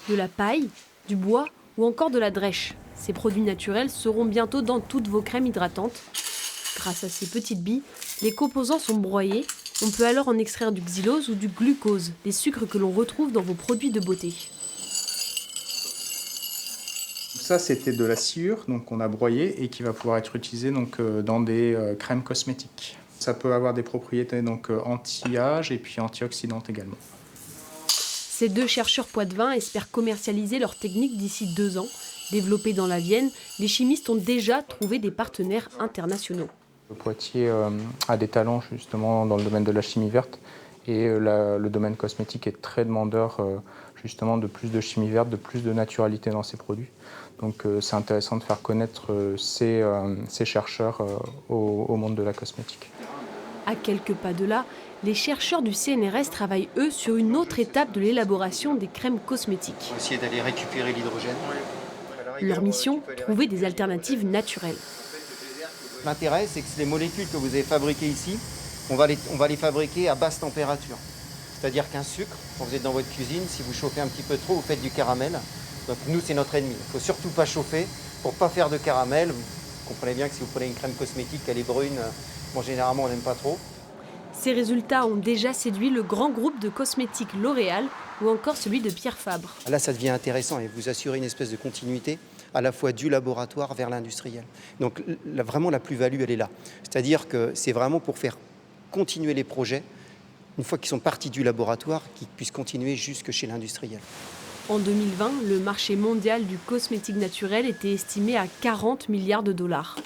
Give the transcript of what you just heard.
de la paille, du bois ou encore de la drèche. Ces produits naturels seront bientôt dans toutes vos crèmes hydratantes. Grâce à ces petites billes, les composants sont broyés. On peut alors en extraire du xylose ou du glucose, des sucres que l'on retrouve dans vos produits de beauté. Ça, c'était de la sciure donc qu'on a broyée et qui va pouvoir être utilisée dans des crèmes cosmétiques. Ça peut avoir des propriétés anti-âge et puis antioxydantes également. Ces deux chercheurs poitevins espèrent commercialiser leur technique d'ici 2 ans. Développée dans la Vienne, les chimistes ont déjà trouvé des partenaires internationaux. Poitiers a des talents justement dans le domaine de la chimie verte et le domaine cosmétique est très demandeur justement de plus de chimie verte, de plus de naturalité dans ses produits. Donc c'est intéressant de faire connaître ces chercheurs au monde de la cosmétique. À quelques pas de là, les chercheurs du CNRS travaillent eux sur une autre étape de l'élaboration des crèmes cosmétiques. On va essayer d'aller récupérer l'hydrogène. Leur mission, trouver des alternatives naturelles. L'intérêt, c'est que les molécules que vous avez fabriquées ici, on va les fabriquer à basse température. C'est-à-dire qu'un sucre, quand vous êtes dans votre cuisine, si vous chauffez un petit peu trop, vous faites du caramel. Donc nous, c'est notre ennemi. Il ne faut surtout pas chauffer pour ne pas faire de caramel. Vous comprenez bien que si vous prenez une crème cosmétique, elle est brune, bon, généralement, on n'aime pas trop. Ces résultats ont déjà séduit le grand groupe de cosmétiques L'Oréal ou encore celui de Pierre Fabre. Là, ça devient intéressant et vous assurez une espèce de continuité à la fois du laboratoire vers l'industriel. Donc vraiment, la plus-value, elle est là. C'est-à-dire que c'est vraiment pour faire continuer les projets, une fois qu'ils sont partis du laboratoire, qu'ils puissent continuer jusque chez l'industriel. En 2020, le marché mondial du cosmétique naturel était estimé à 40 milliards de dollars.